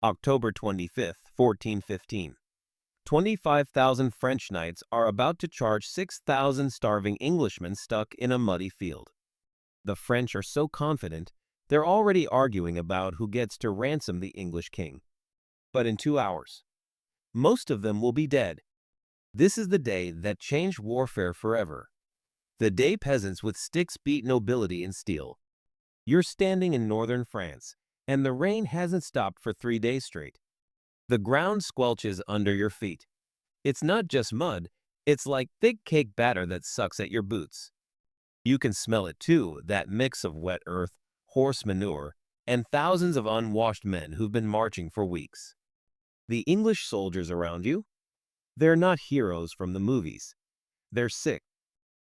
October 25th, 1415. 25,000 French knights are about to charge 6,000 starving Englishmen stuck in a muddy field. The French are so confident, they're already arguing about who gets to ransom the English king. But in 2 hours, most of them will be dead. This is the day that changed warfare forever. The day peasants with sticks beat nobility in steel. You're standing in northern France, and the rain hasn't stopped for 3 days straight. The ground squelches under your feet. It's not just mud, it's like thick cake batter that sucks at your boots. You can smell it too, that mix of wet earth, horse manure, and thousands of unwashed men who've been marching for weeks. The English soldiers around you? They're not heroes from the movies. They're sick,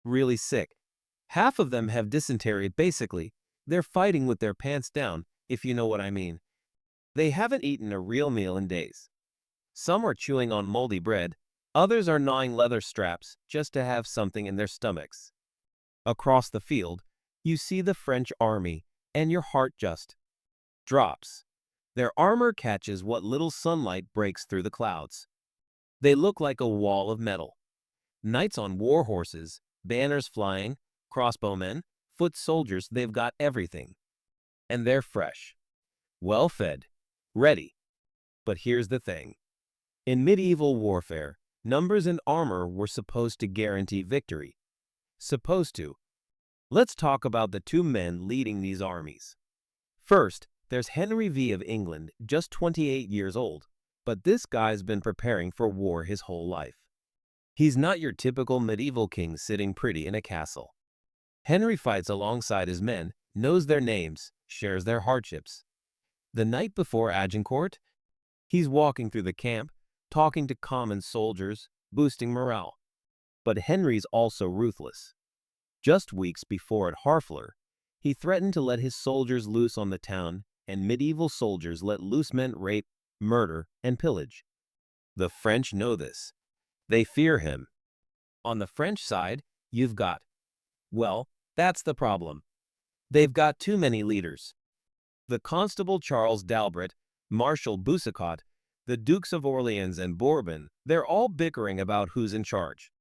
really sick. Half of them have dysentery. Basically, they're fighting with their pants down, if you know what I mean. They haven't eaten a real meal in days. Some are chewing on moldy bread, others are gnawing leather straps just to have something in their stomachs. Across the field, you see the French army, and your heart just drops. Their armor catches what little sunlight breaks through the clouds. They look like a wall of metal. Knights on war horses, banners flying, crossbowmen, foot soldiers, they've got everything. And they're fresh, well-fed, ready. But here's the thing. In medieval warfare, numbers and armor were supposed to guarantee victory. Supposed to. Let's talk about the two men leading these armies. First, there's Henry V of England, just 28 years old, but this guy's been preparing for war his whole life. He's not your typical medieval king sitting pretty in a castle. Henry fights alongside his men, knows their names, shares their hardships. The night before Agincourt, he's walking through the camp, talking to common soldiers, boosting morale. But Henry's also ruthless. Just weeks before at Harfleur, he threatened to let his soldiers loose on the town, and medieval soldiers let loose meant rape, murder, and pillage. The French know this. They fear him. On the French side, you've got, well, that's the problem. They've got too many leaders. The Constable Charles d'Albret, Marshal Boucicaut, the Dukes of Orleans and Bourbon, they're all bickering about who's in charge.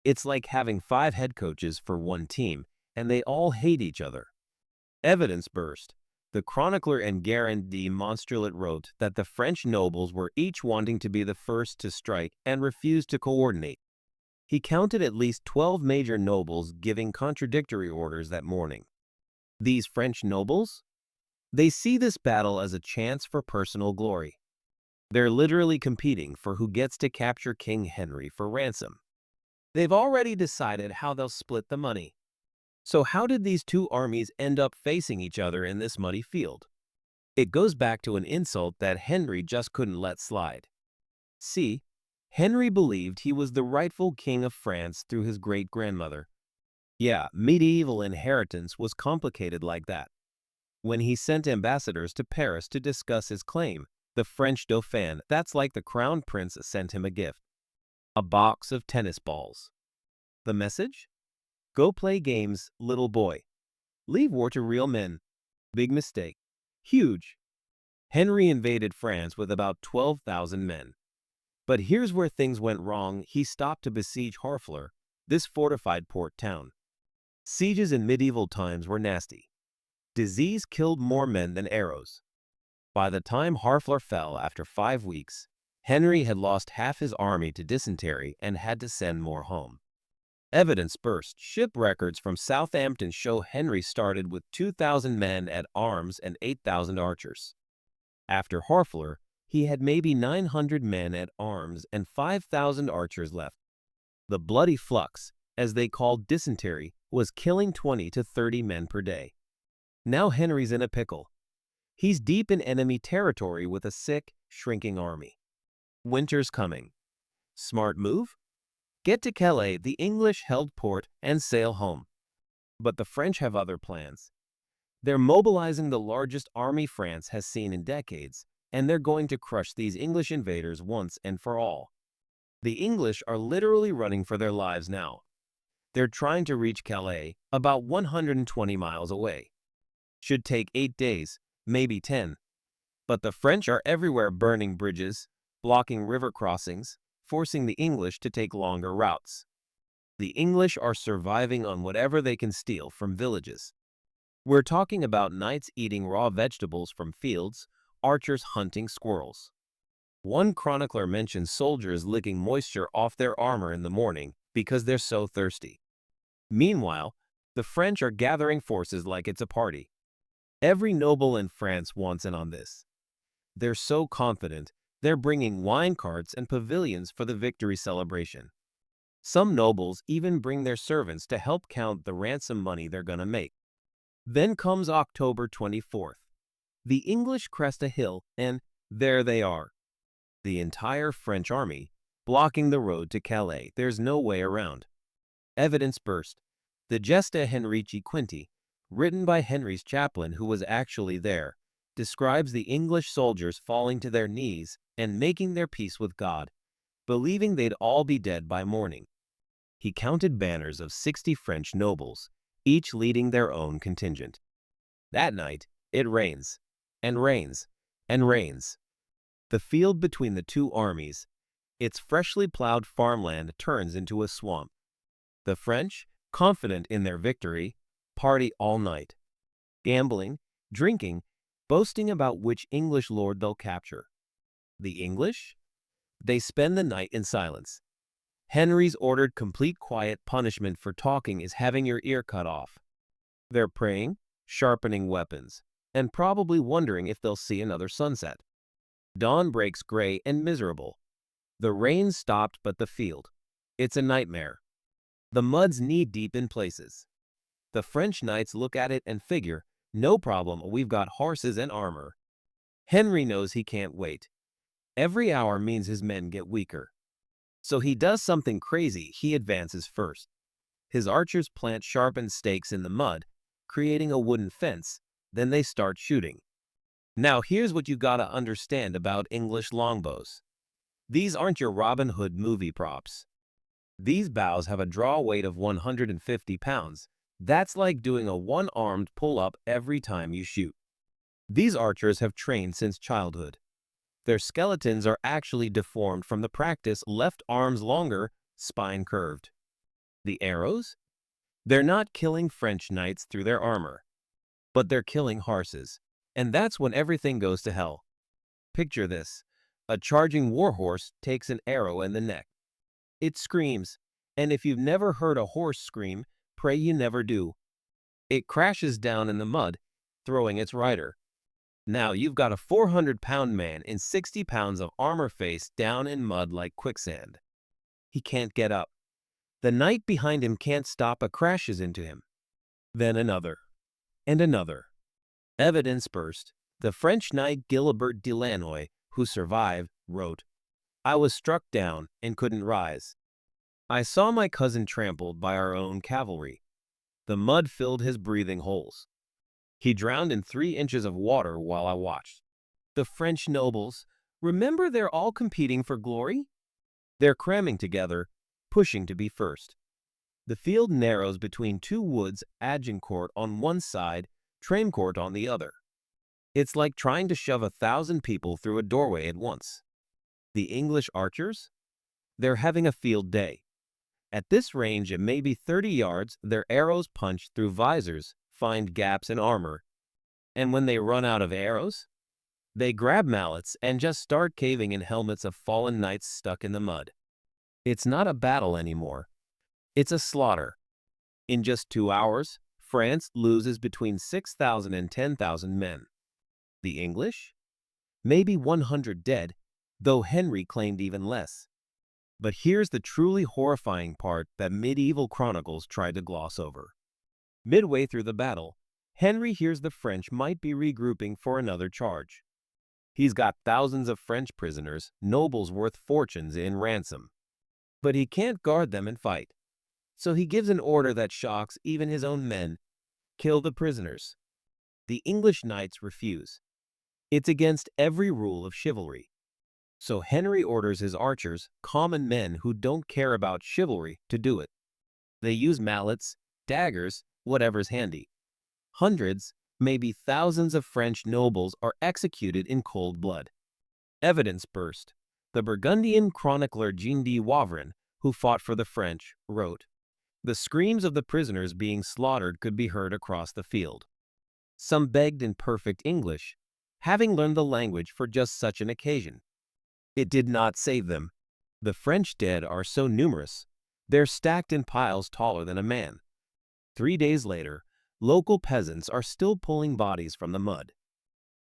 It's like having 5 head coaches for one team, and they all hate each other. Evidence burst. The chronicler Enguerrand de Montstrelet wrote that the French nobles were each wanting to be the first to strike and refused to coordinate. He counted at least 12 major nobles giving contradictory orders that morning. These French nobles? They see this battle as a chance for personal glory. They're literally competing for who gets to capture King Henry for ransom. They've already decided how they'll split the money. So how did these two armies end up facing each other in this muddy field? It goes back to an insult that Henry just couldn't let slide. See, Henry believed he was the rightful king of France through his great-grandmother. Yeah, medieval inheritance was complicated like that. When he sent ambassadors to Paris to discuss his claim, the French Dauphin, that's like the crown prince, sent him a gift. A box of tennis balls. The message? Go play games, little boy. Leave war to real men. Big mistake. Huge. Henry invaded France with about 12,000 men. But here's where things went wrong. He stopped to besiege Harfleur, this fortified port town. Sieges in medieval times were nasty. Disease killed more men than arrows. By the time Harfleur fell after 5 weeks, Henry had lost half his army to dysentery and had to send more home. Evidence burst. Ship records from Southampton show Henry started with 2,000 men at arms and 8,000 archers. After Harfleur, he had maybe 900 men at arms and 5,000 archers left. The bloody flux, as they called dysentery, was killing 20 to 30 men per day. Now Henry's in a pickle. He's deep in enemy territory with a sick, shrinking army. Winter's coming. Smart move? Get to Calais, the English held port, and sail home. But the French have other plans. They're mobilizing the largest army France has seen in decades, and they're going to crush these English invaders once and for all. The English are literally running for their lives now. They're trying to reach Calais, about 120 miles away. Should take 8 days, maybe 10. But the French are everywhere burning bridges, blocking river crossings, forcing the English to take longer routes. The English are surviving on whatever they can steal from villages. We're talking about knights eating raw vegetables from fields, archers hunting squirrels. One chronicler mentions soldiers licking moisture off their armor in the morning because they're so thirsty. Meanwhile, the French are gathering forces like it's a party. Every noble in France wants in on this. They're so confident, they're bringing wine carts and pavilions for the victory celebration. Some nobles even bring their servants to help count the ransom money they're gonna make. Then comes October 24th. The English crest a hill, and there they are. The entire French army, blocking the road to Calais. There's no way around. Evidence burst. The Gesta Henrici Quinti, written by Henry's chaplain who was actually there, describes the English soldiers falling to their knees and making their peace with God, believing they'd all be dead by morning. He counted banners of 60 French nobles, each leading their own contingent. That night, it rains, and rains, and rains. The field between the two armies, its freshly plowed farmland, turns into a swamp. The French, confident in their victory, party all night, gambling, drinking, boasting about which English lord they'll capture. The English? They spend the night in silence. Henry's ordered complete quiet. Punishment for talking is having your ear cut off. They're praying, sharpening weapons, and probably wondering if they'll see another sunset. Dawn breaks gray and miserable. The rain stopped, but the field, it's a nightmare. The mud's knee-deep in places. The French knights look at it and figure, no problem, we've got horses and armor. Henry knows he can't wait. Every hour means his men get weaker. So he does something crazy. He advances first. His archers plant sharpened stakes in the mud, creating a wooden fence. Then they start shooting. Now here's what you gotta understand about English longbows. These aren't your Robin Hood movie props. These bows have a draw weight of 150 pounds. That's like doing a one-armed pull-up every time you shoot. These archers have trained since childhood. Their skeletons are actually deformed from the practice, left arms longer, spine curved. The arrows? They're not killing French knights through their armor, but they're killing horses. And that's when everything goes to hell. Picture this. A charging warhorse takes an arrow in the neck. It screams, and if you've never heard a horse scream, pray you never do. It crashes down in the mud, throwing its rider. Now you've got a 400-pound man in 60 pounds of armor face down in mud like quicksand. He can't get up. The knight behind him can't stop, but crashes into him. Then another, and another. Evidence burst. The French knight Gilibert de Lannoy, who survived, wrote, "I was struck down and couldn't rise. I saw my cousin trampled by our own cavalry. The mud filled his breathing holes. He drowned in 3 inches of water while I watched." The French nobles, remember, they're all competing for glory? They're cramming together, pushing to be first. The field narrows between 2 woods, Agincourt on one side, Tramecourt on the other. It's like trying to shove 1,000 people through a doorway at once. The English archers? They're having a field day. At this range, it may be 30 yards, their arrows punch through visors, find gaps in armor. And when they run out of arrows, they grab mallets and just start caving in helmets of fallen knights stuck in the mud. It's not a battle anymore. It's a slaughter. In just 2 hours, France loses between 6,000 and 10,000 men. The English? Maybe 100 dead, though Henry claimed even less. But here's the truly horrifying part that medieval chronicles tried to gloss over. Midway through the battle, Henry hears the French might be regrouping for another charge. He's got thousands of French prisoners, nobles worth fortunes, in ransom. But he can't guard them and fight. So he gives an order that shocks even his own men: kill the prisoners. The English knights refuse. It's against every rule of chivalry. So Henry orders his archers, common men who don't care about chivalry, to do it. They use mallets, daggers, whatever's handy. Hundreds, Maybe thousands of French nobles are executed in cold blood. Evidence burst. The Burgundian chronicler Jean de Wavrin, who fought for the French, wrote, "The screams of the prisoners being slaughtered could be heard across the field. Some begged in perfect English, having learned the language for just such an occasion. It did not save them. The French dead are so numerous, they're stacked in piles taller than a man." 3 days later, local peasants are still pulling bodies from the mud.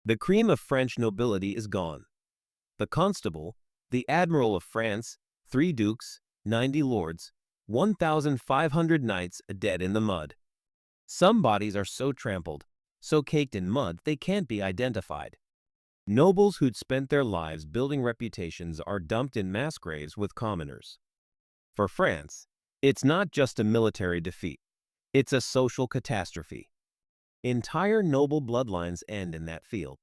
The cream of French nobility is gone. The constable, the admiral of France, 3 dukes, 90 lords, 1,500 knights dead in the mud. Some bodies are so trampled, so caked in mud they can't be identified. Nobles who'd spent their lives building reputations are dumped in mass graves with commoners. For France, it's not just a military defeat. It's a social catastrophe. Entire noble bloodlines end in that field.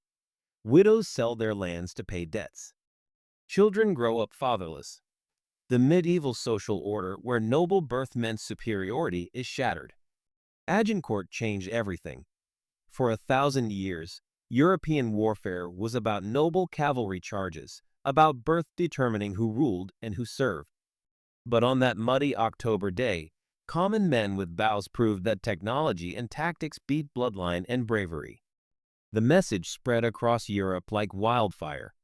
Widows sell their lands to pay debts. Children grow up fatherless. The medieval social order where noble birth meant superiority is shattered. Agincourt changed everything. For 1,000 years, European warfare was about noble cavalry charges, about birth determining who ruled and who served. But on that muddy October day, common men with bows proved that technology and tactics beat bloodline and bravery. The message spread across Europe like wildfire.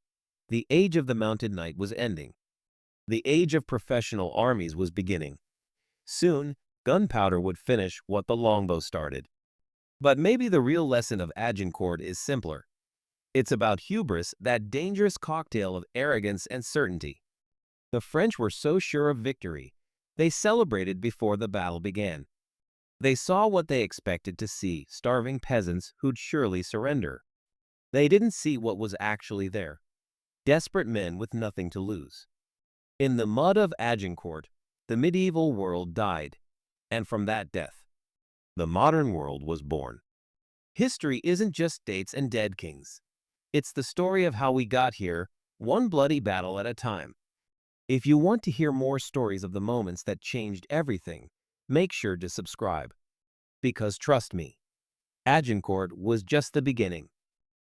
The age of the mounted knight was ending. The age of professional armies was beginning. Soon, gunpowder would finish what the longbow started. But maybe the real lesson of Agincourt is simpler. It's about hubris, that dangerous cocktail of arrogance and certainty. The French were so sure of victory, they celebrated before the battle began. They saw what they expected to see, starving peasants who'd surely surrender. They didn't see what was actually there. Desperate men with nothing to lose. In the mud of Agincourt, the medieval world died, and from that death, the modern world was born. History isn't just dates and dead kings. It's the story of how we got here, one bloody battle at a time. If you want to hear more stories of the moments that changed everything, make sure to subscribe. Because trust me, Agincourt was just the beginning.